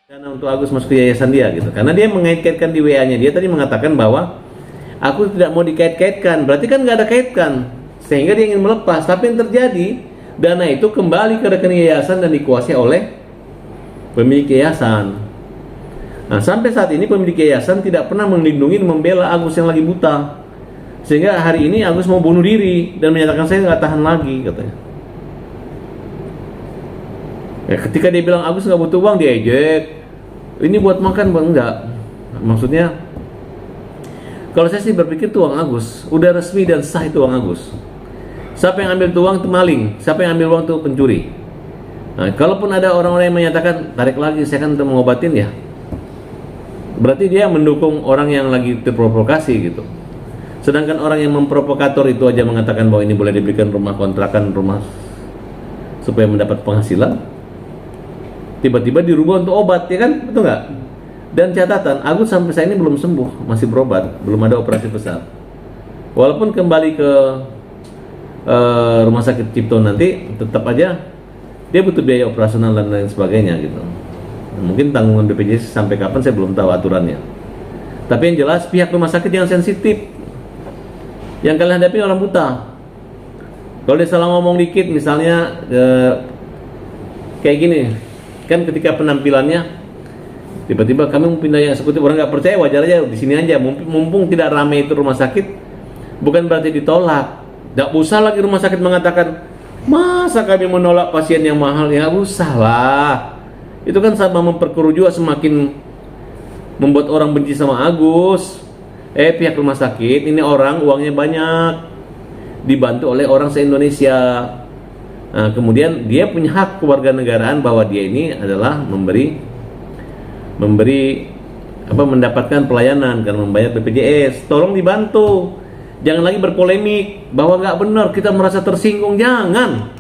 Karena untuk Agus masuk ke yayasan dia gitu, karena dia mengait-kaitkan di WA-nya, dia tadi mengatakan bahwa aku tidak mau dikait-kaitkan, berarti kan nggak ada kaitkan, sehingga dia ingin melepas. Tapi yang terjadi, dana itu kembali ke rekening yayasan dan dikuasai oleh pemilik yayasan. Nah, sampai saat ini pemilik yayasan tidak pernah melindungi dan membela Agus yang lagi buta, sehingga hari ini Agus mau bunuh diri dan menyatakan saya nggak tahan lagi katanya. Ya, ketika dia bilang Agus nggak butuh uang, dia ejek. Ini buat makan, bang, enggak. Maksudnya, kalau saya sih berpikir itu uang Agus, udah resmi dan sah itu uang Agus. Siapa yang ambil itu uang itu maling, siapa yang ambil uang itu pencuri. Nah, kalaupun ada orang-orang yang menyatakan tarik lagi, saya kan udah mengobatin ya, berarti dia mendukung orang yang lagi terprovokasi gitu. Sedangkan orang yang memprovokator itu aja mengatakan bahwa ini boleh diberikan rumah kontrakan, rumah supaya mendapat penghasilan, tiba-tiba dirubah untuk obat, ya kan, betul nggak? Dan catatan, Agus sampai saat ini belum sembuh, masih berobat, belum ada operasi besar. Walaupun kembali ke rumah sakit Cipto nanti, tetap aja dia butuh biaya operasional dan lain sebagainya gitu. Mungkin tanggungan BPJS sampai kapan saya belum tahu aturannya. Tapi yang jelas pihak rumah sakit yang sensitif. Yang kalian hadapi orang buta. Kalau dia salah ngomong dikit, misalnya kayak gini. Kan ketika penampilannya tiba-tiba kami mau pindah yang eksekutif, orang nggak percaya, wajar aja di sini aja, mumpung tidak ramai itu rumah sakit, bukan berarti ditolak. Nggak usah lagi rumah sakit mengatakan masa kami menolak pasien yang mahal, ya nggak usah lah. Itu kan sama memperkeruh juga, semakin membuat orang benci sama Agus. Pihak rumah sakit ini orang uangnya banyak, dibantu oleh orang se-Indonesia. Nah, kemudian dia punya hak kewarganegaraan bahwa dia ini adalah mendapatkan pelayanan karena membayar BPJS. Tolong dibantu. Jangan lagi berpolemik bahwa nggak benar, kita merasa tersinggung. Jangan.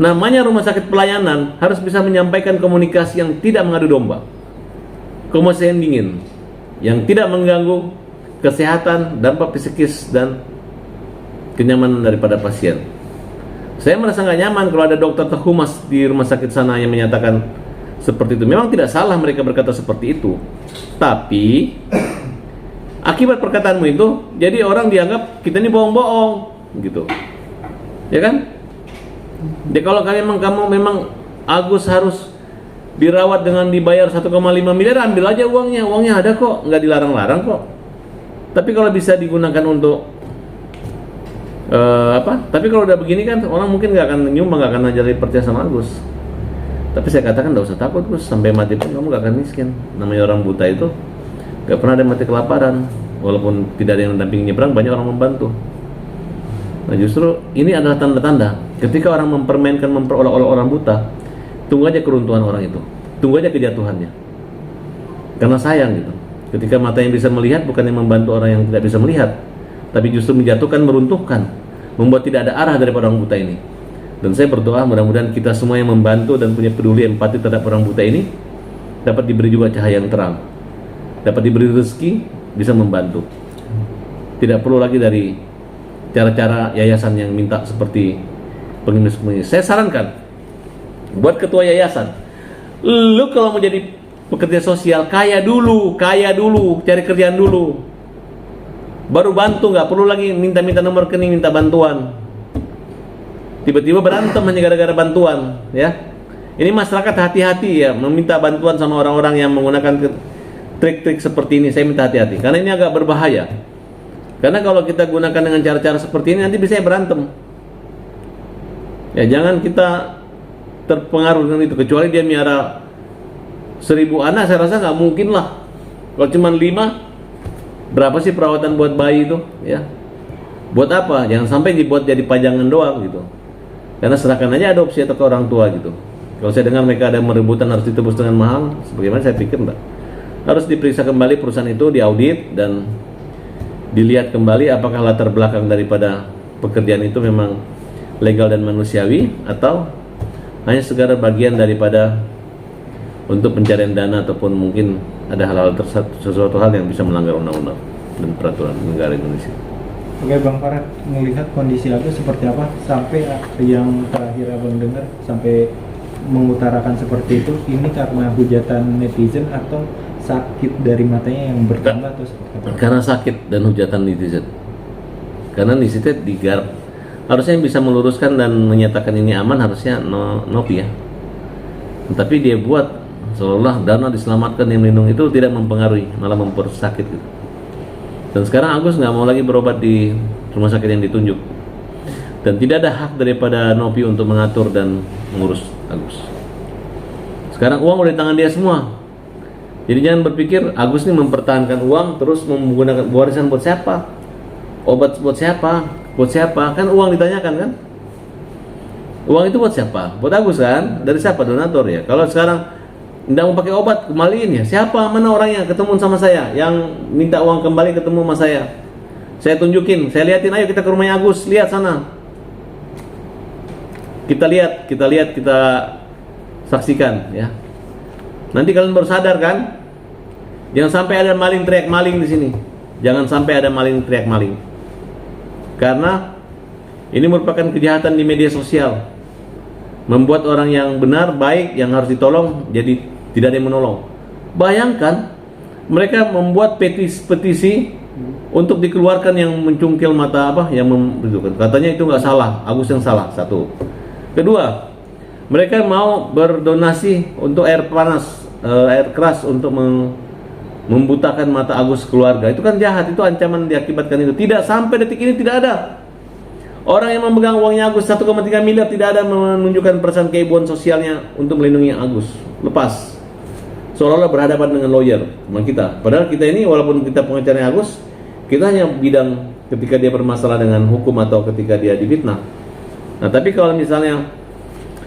Namanya rumah sakit pelayanan harus bisa menyampaikan komunikasi yang tidak mengadu domba, komunikasi yang dingin, yang tidak mengganggu kesehatan, dampak psikis dan kenyamanan daripada pasien. Saya merasa nggak nyaman kalau ada dokter atau humas di rumah sakit sana yang menyatakan seperti itu. Memang tidak salah mereka berkata seperti itu, tapi akibat perkataanmu itu jadi orang dianggap kita ini bohong-bohong gitu, ya kan? Jadi kalau kamu memang Agus harus dirawat dengan dibayar 1,5 miliar, ambil aja uangnya ada kok, nggak dilarang-larang kok. Tapi kalau bisa digunakan untuk tapi kalau udah begini kan orang mungkin nggak akan nyumbang, nggak akan jadi percaya sama Agus. Tapi saya katakan nggak usah takut Gus, sampai mati pun kamu nggak akan miskin. Namanya orang buta itu nggak pernah ada mati kelaparan, walaupun tidak ada yang mendampingi nyebrang, banyak orang membantu. Nah justru ini adalah tanda-tanda ketika orang mempermainkan, memperolok-olok orang buta, tunggu aja keruntuhan orang itu, tunggu aja kejatuhannya. Karena sayang gitu, ketika mata yang bisa melihat bukan yang membantu orang yang tidak bisa melihat, tapi justru menjatuhkan, meruntuhkan, membuat tidak ada arah daripada orang buta ini. Dan saya berdoa mudah-mudahan kita semua yang membantu dan punya peduli empati terhadap orang buta ini dapat diberi juga cahaya yang terang, dapat diberi rezeki, bisa membantu. Tidak perlu lagi dari cara-cara yayasan yang minta seperti pengemis-pengemis. Saya sarankan buat ketua yayasan, lu kalau mau jadi pekerja sosial kaya dulu, cari kerjaan dulu, baru bantu. Nggak perlu lagi minta-minta nomor rekening, minta bantuan. Tiba-tiba berantem hanya gara-gara bantuan, ya. Ini masyarakat hati-hati ya meminta bantuan sama orang-orang yang menggunakan trik-trik seperti ini. Saya minta hati-hati karena ini agak berbahaya. Karena kalau kita gunakan dengan cara-cara seperti ini nanti bisa berantem. Ya jangan kita terpengaruh dengan itu, kecuali dia miara 1000 anak, saya rasa nggak mungkin lah. Kalau cuma 5, berapa sih perawatan buat bayi itu, ya? Buat apa? Jangan sampai dibuat jadi pajangan doang gitu. Karena serahkan aja adopsi atau ke orang tua gitu. Kalau saya dengar mereka ada merebutan harus ditebus dengan mahal, sebagaimana saya pikir enggak. Harus diperiksa kembali perusahaan itu, diaudit dan dilihat kembali apakah latar belakang daripada pekerjaan itu memang legal dan manusiawi atau hanya segala bagian daripada untuk pencarian dana ataupun mungkin ada hal-hal sesuatu hal yang bisa melanggar undang-undang dan peraturan negara Indonesia. Oke Bang Farad, melihat kondisi Agus seperti apa sampai yang terakhir Abang dengar sampai mengutarakan seperti itu, ini karena hujatan netizen atau sakit dari matanya yang bertambah atau seperti apa? Karena sakit dan hujatan netizen. Karena di situ digarap. Harusnya yang bisa meluruskan dan menyatakan ini aman harusnya Nopi ya. Tapi dia buat seolah dana diselamatkan yang melindungi itu tidak mempengaruhi, malah mempersakit gitu. Dan sekarang Agus nggak mau lagi berobat di rumah sakit yang ditunjuk. Dan tidak ada hak daripada Nopi untuk mengatur dan mengurus Agus. Sekarang uang udah di tangan dia semua. Jadi jangan berpikir Agus ini mempertahankan uang terus menggunakan warisan buat siapa? Obat buat siapa? Buat siapa? Kan uang ditanyakan kan? Uang itu buat siapa? Buat Agus kan? Dari siapa? Donatur ya. Kalau sekarang tidak mau pakai obat, kembaliin ya. Siapa? Mana orangnya? Ketemu sama saya. Yang minta uang kembali ketemu sama saya. Saya tunjukin, saya liatin, ayo kita ke rumahnya Agus, lihat sana. Kita lihat, kita saksikan ya. Nanti kalian baru sadar kan? Jangan sampai ada maling teriak maling di sini. Jangan sampai ada maling teriak maling. Karena ini merupakan kejahatan di media sosial. Membuat orang yang benar, baik, yang harus ditolong jadi tidak ada yang menolong. Bayangkan mereka membuat petisi untuk dikeluarkan yang mencungkil mata yang katanya itu nggak salah, Agus yang salah. Satu. Kedua, mereka mau berdonasi untuk air panas, air keras untuk membutakan mata Agus keluarga. Itu kan jahat, itu ancaman diakibatkan itu. Tidak, sampai detik ini tidak ada orang yang memegang uangnya Agus 1,3 miliar tidak ada menunjukkan perasaan keibuan sosialnya untuk melindungi Agus. Lepas. Seolah-olah berhadapan dengan lawyer teman kita. Padahal kita ini walaupun kita pengacaranya Agus, kita hanya bidang ketika dia bermasalah dengan hukum atau ketika dia difitnah. Nah, tapi kalau misalnya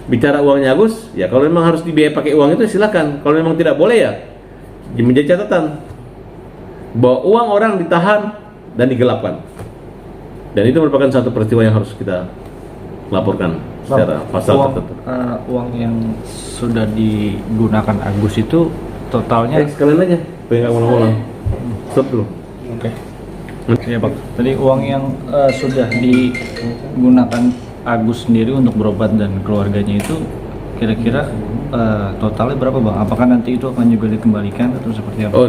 bicara uangnya Agus, ya kalau memang harus dibiayai pakai uang itu silakan. Kalau memang tidak boleh ya menjadi catatan bahwa uang orang ditahan dan digelapkan. Dan itu merupakan satu peristiwa yang harus kita laporkan secara pasal tertentu. Uang yang sudah digunakan Agus itu totalnya sekalian aja, pengen nggak ulang-ulang. Stop dulu. Oke. Ya Pak. Tadi uang yang sudah digunakan Agus sendiri untuk berobat dan keluarganya itu kira-kira totalnya berapa Bang? Apakah nanti itu akan juga dikembalikan atau seperti apa?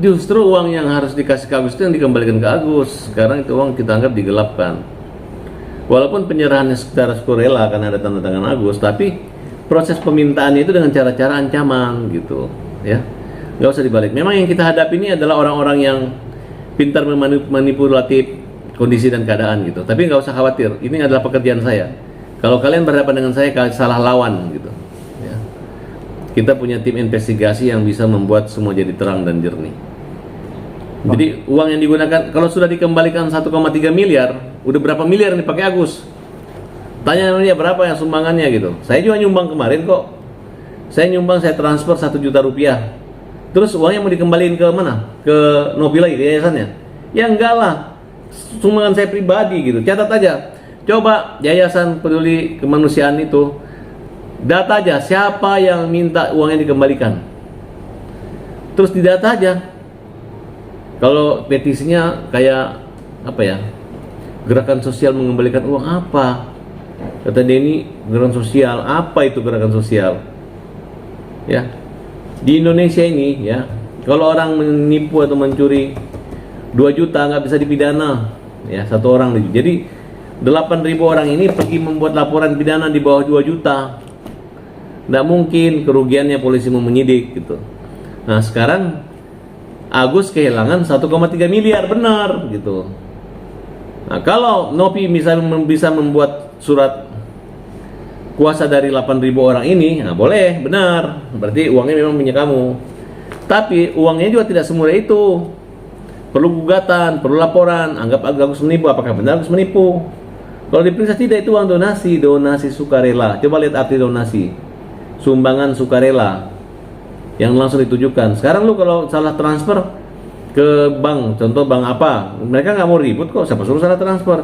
Justru uang yang harus dikasih ke Agus itu yang dikembalikan ke Agus. Sekarang itu uang kita anggap digelapkan. Walaupun penyerahannya secara sukarela karena ada tanda tangan Agus, tapi proses pemintaannya itu dengan cara-cara ancaman gitu, ya. Nggak usah dibalik. Memang yang kita hadapi ini adalah orang-orang yang pintar memanipulatif kondisi dan keadaan gitu. Tapi nggak usah khawatir, ini adalah pekerjaan saya. Kalau kalian berhadapan dengan saya, kalian salah lawan gitu. Ya. Kita punya tim investigasi yang bisa membuat semua jadi terang dan jernih. Jadi uang yang digunakan kalau sudah dikembalikan 1,3 miliar, udah berapa miliar yang dipakai Agus? Tanya dia berapa yang sumbangannya gitu. Saya juga nyumbang kemarin kok. Saya nyumbang, saya transfer 1 juta rupiah. Terus uangnya mau dikembaliin ke mana? Ke Nopi lagi, ke yayasannya? Ya enggak lah. Sumbangan saya pribadi gitu. Catat aja. Coba Yayasan Peduli Kemanusiaan itu data aja siapa yang minta uangnya dikembalikan. Terus didata aja. Kalau petisinya kayak apa ya? Gerakan sosial mengembalikan uang apa? Kata Denny, gerakan sosial. Apa itu gerakan sosial? Ya. Di Indonesia ini ya, kalau orang menipu atau mencuri 2 juta nggak bisa dipidana. Ya, 1 orang. Jadi 8.000 orang ini pergi membuat laporan pidana di bawah 2 juta. Nggak mungkin kerugiannya polisi mau menyidik gitu. Nah, sekarang Agus kehilangan 1,3 miliar benar gitu. Nah, kalau Nopi bisa membuat surat kuasa dari 8.000 orang ini, nah boleh, benar. Berarti uangnya memang punya kamu. Tapi uangnya juga tidak semurah itu. Perlu gugatan, perlu laporan. Anggap Agus menipu, apakah benar Agus menipu? Kalau diperiksa tidak, itu uang donasi, donasi sukarela. Coba lihat arti donasi. Sumbangan sukarela yang langsung ditujukan. Sekarang lu kalau salah transfer ke bank, contoh bank apa, mereka nggak mau ribut kok, siapa suruh salah transfer.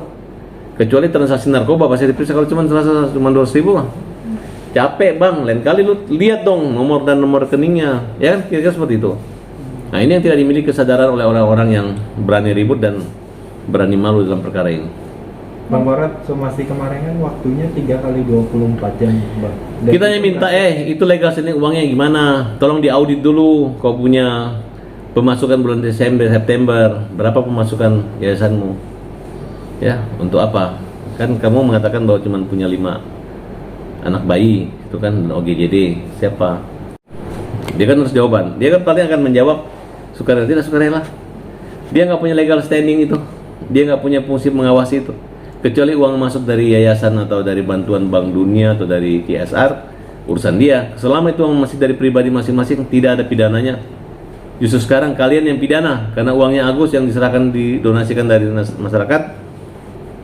Kecuali transaksi narkoba pasti diperiksa. Kalau cuma 200.000 mah capek bang, lain kali lu lihat dong nomor dan nomor rekeningnya, ya kan, kira-kira seperti itu. Nah, ini yang tidak dimiliki kesadaran oleh orang-orang yang berani ribut dan berani malu dalam perkara ini. Bang Barat, somasi kemarin kan waktunya 3 kali 24 jam, Bang. Dan Kita hanya minta, itu legal sini uangnya gimana? Tolong diaudit dulu. Kau punya pemasukan bulan Desember, September, berapa pemasukan yayasanmu? Ya, untuk apa? Kan kamu mengatakan bahwa cuma punya 5 anak bayi, itu kan OGJD. Siapa? Dia kan harus jawaban. Dia kan paling akan menjawab sukarela tidak sukarela. Dia nggak punya legal standing itu. Dia nggak punya fungsi mengawasi itu. Kecuali uang masuk dari yayasan atau dari bantuan Bank Dunia atau dari CSR, urusan dia. Selama itu uang masih dari pribadi masing-masing, tidak ada pidananya. Justru sekarang kalian yang pidana karena uangnya Agus yang diserahkan didonasikan dari masyarakat,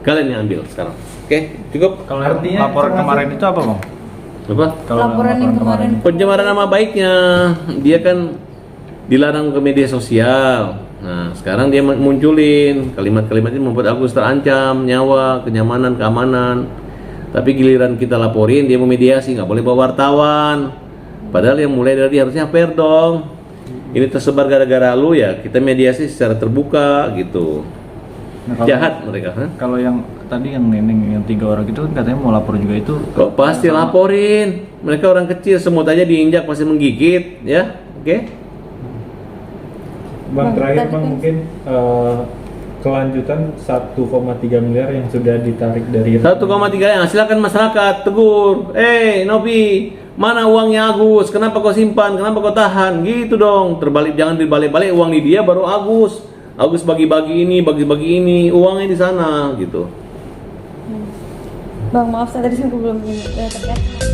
kalian yang ambil sekarang. Oke, cukup. Kalau Artinya laporan termasuk- kemarin itu apa bang? Apa? Kalau Laporan yang kemarin. Pencemaran nama baiknya, dia kan dilarang ke media sosial. Nah, sekarang dia munculin kalimat-kalimat ini membuat Agus terancam nyawa, kenyamanan, keamanan. Tapi giliran kita laporin, dia memediasi, nggak boleh bawa wartawan. Padahal yang mulai dari dia harusnya fair dong. Ini tersebar gara-gara lu ya, kita mediasi secara terbuka gitu. Nah, Jahat mereka, hah? Kalau yang tadi yang neneng yang 3 orang itu kan katanya mau lapor juga itu. Kok pasti laporin. Mereka orang kecil, semut aja diinjak pasti menggigit, ya. Oke? Bang, Bang, terakhir tadi Bang, kan- mungkin kelanjutan 1,3 miliar yang sudah ditarik dari 1,3 yang silakan masyarakat tegur. Novi, mana uangnya Agus? Kenapa kau simpan? Kenapa kau tahan? Gitu dong. Terbalik, jangan dibalik-balik uang di dia baru Agus. Agus bagi-bagi ini, bagi-bagi ini, uangnya di sana gitu. Bang, maaf saya tadi saya belum terkait.